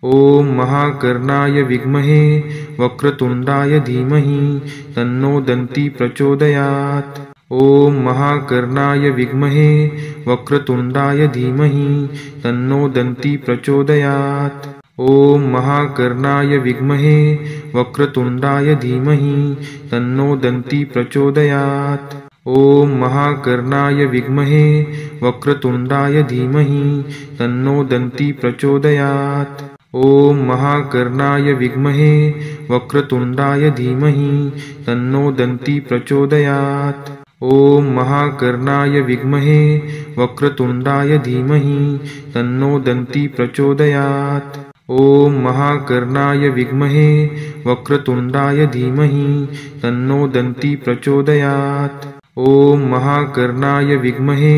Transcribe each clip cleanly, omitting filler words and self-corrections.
ॐ महाकर्णाय विद्महे वक्रतुण्डाय धीमहि तन्नो दन्ती प्रचोदयात्। ॐ महाकर्णाय विद्महे वक्रतुण्डाय धीमहि तन्नो दन्ती प्रचोदयात्। ॐ महाकर्णाय विद्महे वक्रतुण्डाय धीमहि तन्नो दन्ती प्रचोदयात्। ॐ महाकर्णाय विद्महे वक्रतुण्डाय धीमहि तन्नो दन्ती प्रचोदयात्। ॐ महाकर्णाय विद्महे वक्रतुण्डाय धीमहि तन्नो दन्ती प्रचोदयात्। ॐ महाकर्णाय विद्महे वक्रतुण्डाय धीमहि तन्नो दन्ती प्रचोदयात्। ॐ महाकर्णाय विद्महे वक्रतुण्डाय धीमहि तन्नो दन्ती प्रचोदयात्। ॐ महाकर्णाय विद्महे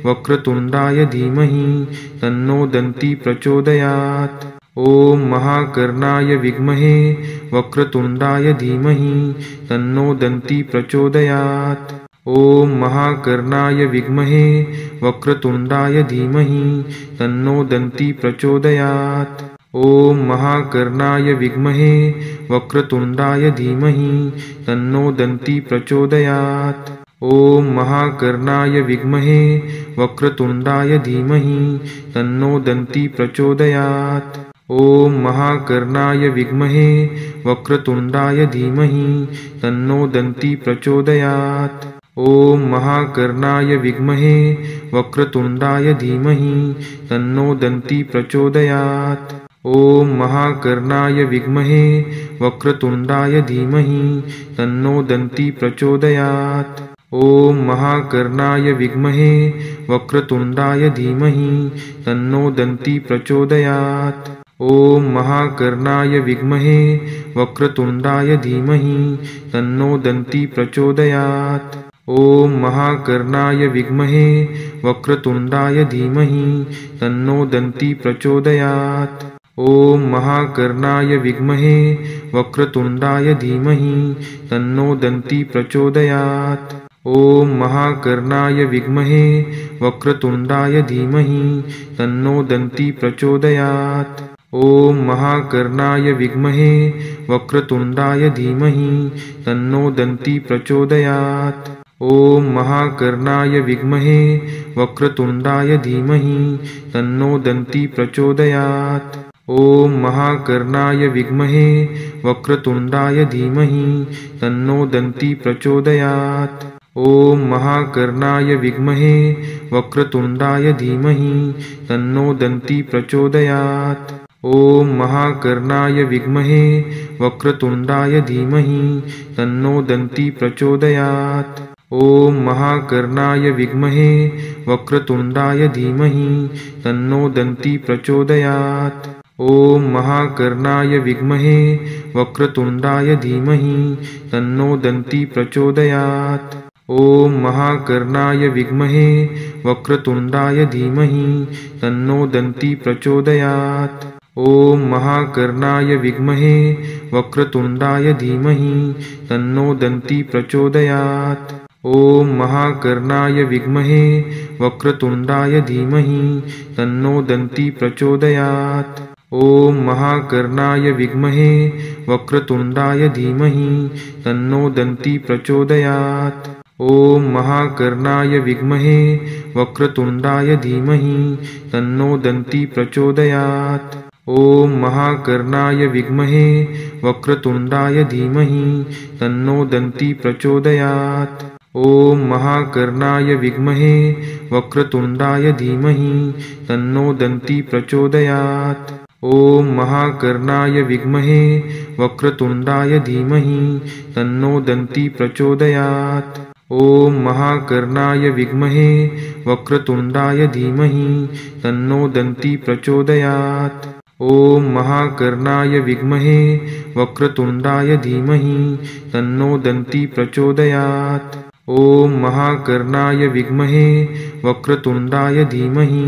वक्रतुण्डाय धीमहि तन्नो दन्ती प्रचोदयात्। ॐ महाकर्णाय विद्महे वक्रतुण्डाय धीमहि तन्नो दन्ती प्रचोदयात्। ॐ महाकर्णाय विद्महे वक्रतुण्डाय धीमहि तन्नो दन्ती प्रचोदयात्। ॐ महाकर्णाय विद्महे वक्रतुण्डाय धीमहि तन्नो दन्ती प्रचोदयात्। ॐ महाकर्णाय विद्महे वक्रतुण्डाय धीमहि तन्नो दन्ती प्रचोदयात्। ॐ महाकर्णाय विद्महे वक्रतुण्डाय धीमहि तन्नो दन्ती प्रचोदयात्। ॐ महाकर्णाय विद्महे वक्रतुण्डाय धीमहि तन्नो दन्ती प्रचोदयात्। ॐ महाकर्णाय विद्महे वक्रतुण्डाय धीमहि तन्नो दन्ती प्रचोदयात्। ॐ महाकर्णाय विद्महे वक्रतुण्डाय धीमहि तन्नो दन्ती प्रचोदयात्। ॐ महाकर्णाय विद्महे वक्रतुण्डाय धीमहि तन्नो दन्ती प्रचोदयात्। ॐ महाकर्णाय विद्महे वक्रतुण्डाय धीमहि तन्नो दन्ती प्रचोदयात्। ॐ महाकर्णाय विद्महे वक्रतुण्डाय धीमहि तन्नो दन्ती प्रचोदयात्। ॐ महाकर्णाय विद्महे वक्रतुण्डाय धीमहि तन्नो दन्ती प्रचोदयात्। ॐ महाकर्णाय विद्महे वक्रतुण्डाय धीमहि तन्नो दन्ती प्रचोदयात्। ॐ महाकर्णाय विद्महे वक्रतुण्डाय धीमहि तन्नो दन्ती प्रचोदयात्। ॐ महाकर्णाय विद्महे वक्रतुण्डाय धीमहि तन्नो दन्ती प्रचोदयात्। ॐ महाकर्णाय विद्महे वक्रतुण्डाय धीमहि तन्नो दन्ती प्रचोदयात्। ॐ महाकर्णाय विद्महे वक्रतुण्डाय धीमहि तन्नो दन्ती प्रचोदयात्। ॐ महाकर्णाय विद्महे वक्रतुण्डाय धीमहि तन्नो दन्ती प्रचोदयात्। ॐ महाकर्णाय विद्महे वक्रतुण्डाय धीमहि तन्नो दन्ती प्रचोदयात्। ॐ महाकर्णाय विद्महे वक्रतुण्डाय धीमहि तन्नो दन्ती प्रचोदयात्। ॐ महाकर्णाय विद्महे वक्रतुण्डाय धीमहि तन्नो दन्ती प्रचोदयात्। ॐ महाकर्णाय विद्महे वक्रतुण्डाय धीमहि तन्नो दन्ती प्रचोदयात्। ॐ महाकर्णाय विद्महे वक्रतुण्डाय धीमहि तन्नो दन्ती प्रचोदयात्। ॐ महाकर्णाय विद्महे वक्रतुण्डाय धीमहि तन्नो दन्ती प्रचोदयात्। ॐ महाकर्णाय विद्महे वक्रतुण्डाय धीमहि तन्नो दन्ती प्रचोदयात्। ॐ महाकर्णाय विद्महे वक्रतुण्डाय धीमहि तन्नो दन्ती प्रचोदयात्। ॐ महाकर्णाय विद्महे वक्रतुण्डाय धीमहि तन्नो दन्ती प्रचोदयात्। ॐ महाकर्णाय विद्महे वक्रतुण्डाय धीमहि तन्नो दन्ती प्रचोदयात्। ॐ महाकर्णाय विद्महे वक्रतुण्डाय धीमहि तन्नो दन्ती प्रचोदयात्। ॐ महाकर्णाय विद्महे वक्रतुण्डाय धीमहि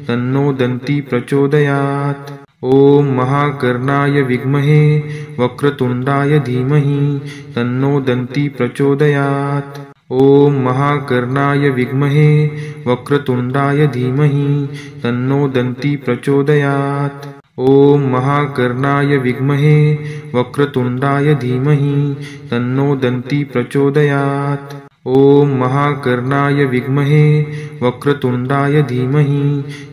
तन्नो दन्ती प्रचोदयात्। ॐ महाकर्णाय विद्महे वक्रतुण्डाय धीमहि तन्नो दन्ती प्रचोदयात्। ॐ महाकर्णाय विद्महे वक्रतुण्डाय धीमहि तन्नो दन्ती प्रचोदयात्। ॐ महाकर्णाय विद्महे वक्रतुण्डाय धीमहि तन्नो दन्ती प्रचोदयात्। ॐ महाकर्णाय विद्महे वक्रतुण्डाय धीमहि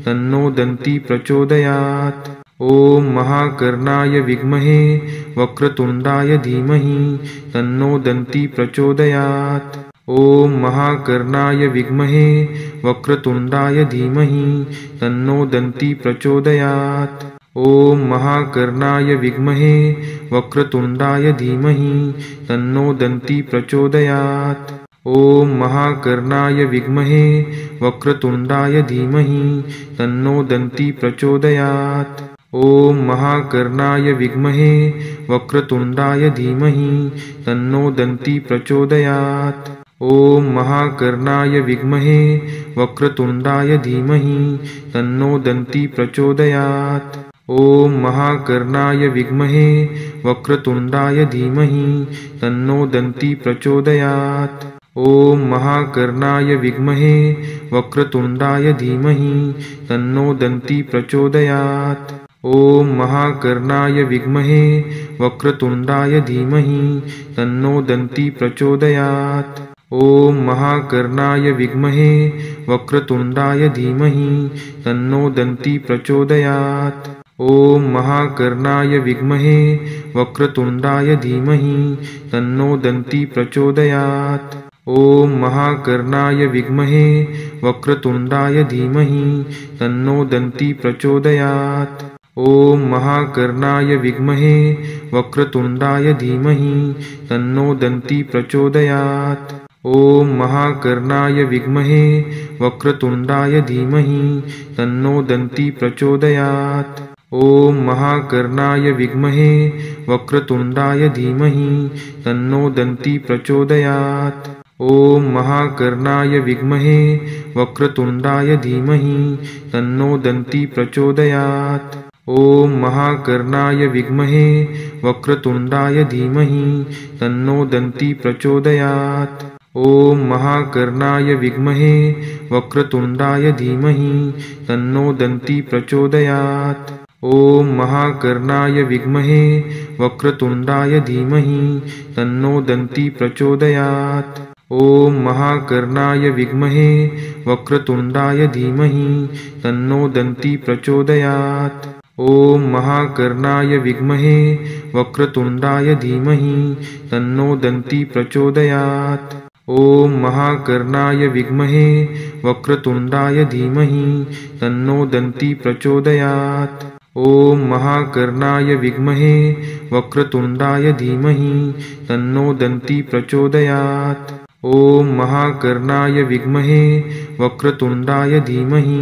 तन्नो दन्ती प्रचोदयात्। ॐ महाकर्णाय विद्महे वक्रतुण्डाय धीमहि तन्नो दन्ती प्रचोदयात्। ॐ महाकर्णाय विद्महे वक्रतुण्डाय धीमहि तन्नो दन्ती प्रचोदयात्। ॐ महाकर्णाय विद्महे वक्रतुण्डाय धीमहि तन्नो दन्ती प्रचोदयात्। ॐ महाकर्णाय विद्महे वक्रतुण्डाय धीमहि तन्नो दन्ती प्रचोदयात्। ॐ महाकर्णाय विद्महे वक्रतुण्डाय धीमहि तन्नो दन्ती प्रचोदयात्। ॐ महाकर्णाय विद्महे वक्रतुण्डाय धीमहि तन्नो दन्ती प्रचोदयात्। ॐ महाकर्णाय विद्महे वक्रतुण्डाय धीमहि तन्नो दन्ती प्रचोदयात्। ॐ महाकर्णाय विद्महे वक्रतुण्डाय धीमहि तन्नो दन्ती प्रचोदयात्। ॐ महाकर्णाय विद्महे वक्रतुण्डाय धीमहि तन्नो दन्ती प्रचोदयात्। ॐ महाकर्णाय विद्महे वक्रतुण्डाय धीमहि तन्नो दन्ती प्रचोदयात्। ॐ महाकर्णाय विद्महे वक्रतुण्डाय धीमहि तन्नो दन्ती प्रचोदयात्। ॐ महाकर्णाय विद्महे वक्रतुण्डाय धीमहि तन्नो दन्ती प्रचोदयात्। ॐ महाकर्णाय विद्महे वक्रतुण्डाय धीमहि तन्नो दन्ती प्रचोदयात्। ॐ महाकर्णाय विद्महे वक्रतुण्डाय धीमहि तन्नो दन्ती प्रचोदयात्। ॐ महाकर्णाय विद्महे वक्रतुण्डाय धीमहि तन्नो दन्ती प्रचोदयात्। ॐ महाकर्णाय विद्महे वक्रतुण्डाय धीमहि तन्नो दन्ती प्रचोदयात्। ॐ महाकर्णाय विद्महे वक्रतुण्डाय धीमहि तन्नो दन्ती प्रचोदयात्। ॐ महाकर्णाय विद्महे वक्रतुण्डाय धीमहि तन्नो दन्ती प्रचोदयात्। ॐ महाकर्णाय विद्महे वक्रतुण्डाय धीमहि तन्नो दन्ती प्रचोदयात्। ॐ महाकर्णाय विद्महे वक्रतुण्डाय धीमहि तन्नो दन्ती प्रचोदयात्। ॐ महाकर्णाय विद्महे वक्रतुण्डाय धीमहि तन्नो दन्ती प्रचोदयात्। ॐ महाकर्णाय विद्महे वक्रतुण्डाय धीमहि तन्नो दन्ती प्रचोदयात्। ॐ महाकर्णाय विद्महे वक्रतुण्डाय धीमहि तन्नो दन्ती प्रचोदयात्। ॐ महाकर्णाय विद्महे वक्रतुण्डाय धीमहि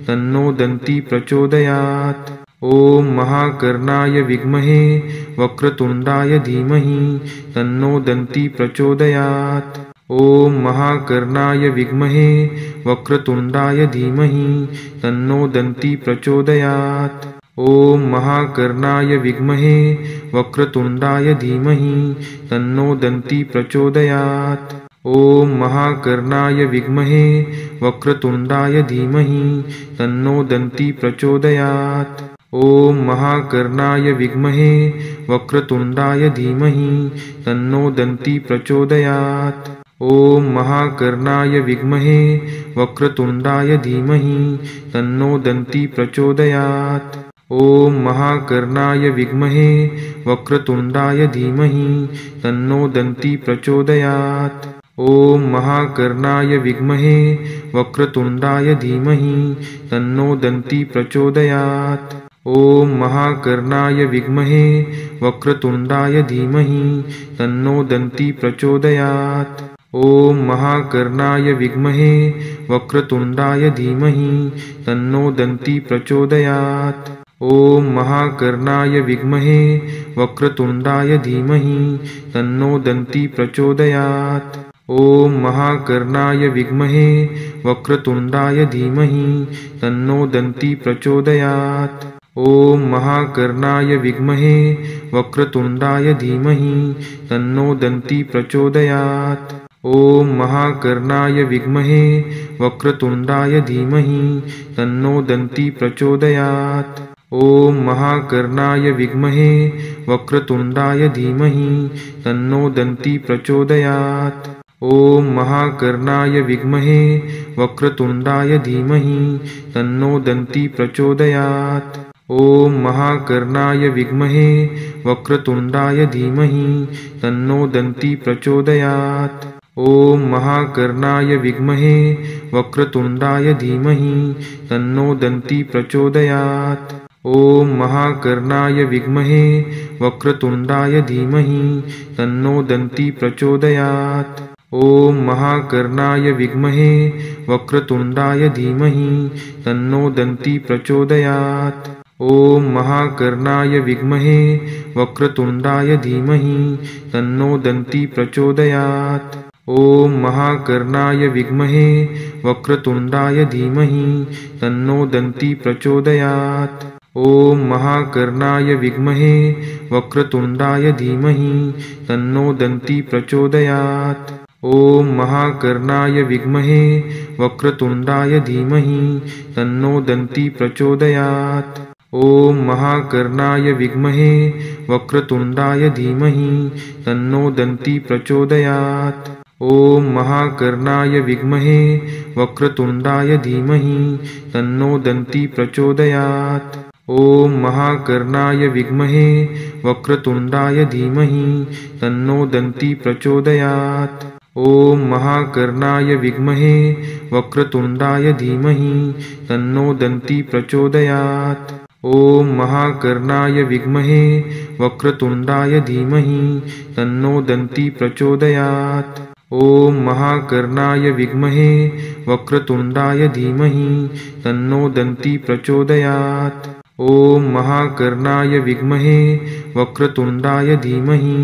तन्नो दन्ती प्रचोदयात्। ॐ महाकर्णाय विद्महे वक्रतुण्डाय धीमहि तन्नो दन्ती प्रचोदयात्। ॐ महाकर्णाय विद्महे वक्रतुण्डाय धीमहि तन्नो दन्ती प्रचोदयात्। ॐ महाकर्णाय विद्महे वक्रतुण्डाय धीमहि तन्नो दन्ती प्रचोदयात्। ॐ महाकर्णाय विद्महे वक्रतुण्डाय धीमहि तन्नो दन्ती प्रचोदयात्। ॐ महाकर्णाय विद्महे वक्रतुण्डाय धीमहि तन्नो दन्ती प्रचोदयात्। ॐ महाकर्णाय विद्महे वक्रतुण्डाय धीमहि तन्नो दन्ती प्रचोदयात्। ॐ महाकर्णाय विद्महे वक्रतुण्डाय धीमहि तन्नो दन्ती प्रचोदयात्। ॐ महाकर्णाय विद्महे वक्रतुण्डाय धीमहि तन्नो दन्ती प्रचोदयात्। ॐ महाकर्णाय विद्महे वक्रतुण्डाय धीमहि तन्नो दन्ती प्रचोदयात्। ॐ महाकर्णाय विद्महे वक्रतुण्डाय धीमहि तन्नो दन्ती प्रचोदयात्। ॐ महाकर्णाय विद्महे वक्रतुण्डाय धीमहि तन्नो दन्ती प्रचोदयात्। ॐ महाकर्णाय विद्महे वक्रतुण्डाय धीमहि तन्नो दन्ती प्रचोदयात्। ॐ महाकर्णाय विद्महे वक्रतुण्डाय धीमहि तन्नो दन्ती प्रचोदयात्। ॐ महाकर्णाय विद्महे वक्रतुण्डाय धीमहि तन्नो दन्ती प्रचोदयात्। ॐ महाकर्णाय विद्महे वक्रतुण्डाय धीमहि तन्नो दन्ती प्रचोदयात्। ॐ महाकर्णाय विद्महे वक्रतुण्डाय धीमहि तन्नो दन्ती प्रचोदयात्। ॐ महाकर्णाय विद्महे वक्रतुण्डाय धीमहि तन्नो दन्ती प्रचोदयात्। ॐ महाकर्णाय विद्महे वक्रतुण्डाय धीमहि तन्नो दन्ती प्रचोदयात्। ॐ महाकर्णाय विद्महे वक्रतुण्डाय धीमहि तन्नो दन्ती प्रचोदयात्। ॐ महाकर्णाय विद्महे वक्रतुण्डाय धीमहि तन्नो दन्ती प्रचोदयात्। ॐ महाकर्णाय विद्महे वक्रतुण्डाय धीमहि तन्नो दन्ती प्रचोदयात्। ॐ महाकर्णाय विद्महे वक्रतुण्डाय धीमहि तन्नो दन्ती प्रचोदयात्। ॐ महाकर्णाय विद्महे वक्रतुण्डाय धीमहि तन्नो दन्ती प्रचोदयात्। ॐ महाकर्णाय विद्महे वक्रतुण्डाय धीमहि तन्नो दन्ती प्रचोदयात्। ॐ महाकर्णाय विद्महे वक्रतुण्डाय धीमहि तन्नो दन्ती प्रचोदयात्। ॐ महाकर्णाय विद्महे वक्रतुण्डाय धीमहि तन्नो दन्ती प्रचोदयात्। ॐ महाकर्णाय विद्महे वक्रतुण्डाय धीमहि तन्नो दन्ती प्रचोदयात्। ॐ महाकर्णाय विद्महे वक्रतुण्डाय धीमहि तन्नो दन्ती प्रचोदयात्। ॐ महाकर्णाय विद्महे वक्रतुण्डाय धीमहि तन्नो दन्ती प्रचोदयात्। ॐ महाकर्णाय विद्महे वक्रतुण्डाय धीमहि तन्नो दन्ती प्रचोदयात्। ॐ महाकर्णाय विद्महे वक्रतुण्डाय धीमहि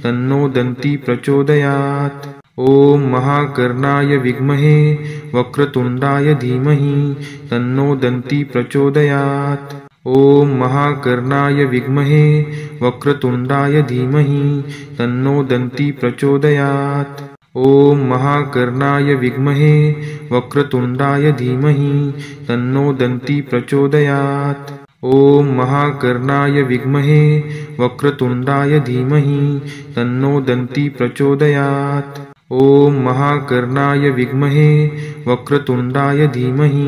तन्नो दन्ती प्रचोदयात्। ॐ महाकर्णाय विद्महे वक्रतुण्डाय धीमहि तन्नो दन्ती प्रचोदयात्। ॐ महाकर्णाय विद्महे वक्रतुण्डाय धीमहि तन्नो दन्ती प्रचोदयात्। ॐ महाकर्णाय विद्महे वक्रतुण्डाय धीमहि तन्नो दन्ती प्रचोदयात्। ॐ महाकर्णाय विद्महे वक्रतुण्डाय धीमहि तन्नो दन्ती प्रचोदयात्। ॐ महाकर्णाय विद्महे वक्रतुण्डाय धीमहि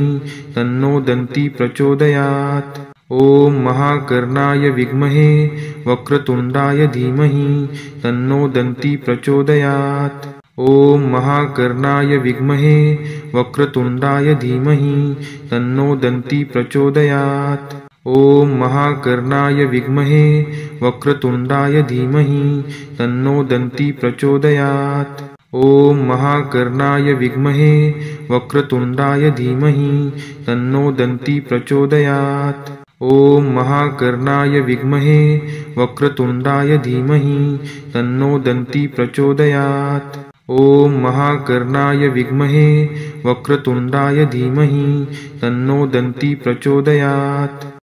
तन्नो दन्ती प्रचोदयात्। ॐ महाकर्णाय विद्महे वक्रतुण्डाय धीमहि तन्नो दन्ती प्रचोदयात्। ॐ महाकर्णाय विद्महे वक्रतुण्डाय धीमहि तन्नो दन्ती प्रचोदयात्। ॐ महाकर्णाय विद्महे वक्रतुण्डाय धीमहि तन्नो दन्ती प्रचोदयात्। ॐ महाकर्णाय विद्महे वक्रतुण्डाय धीमहि तन्नो दन्ती प्रचोदयात्। ॐ महाकर्णाय विद्महे वक्रतुण्डाय धीमहि तन्नो दन्ती प्रचोदयात्। ॐ महाकर्णाय विद्महे वक्रतुण्डाय धीमहि तन्नो दन्ती प्रचोदयात्।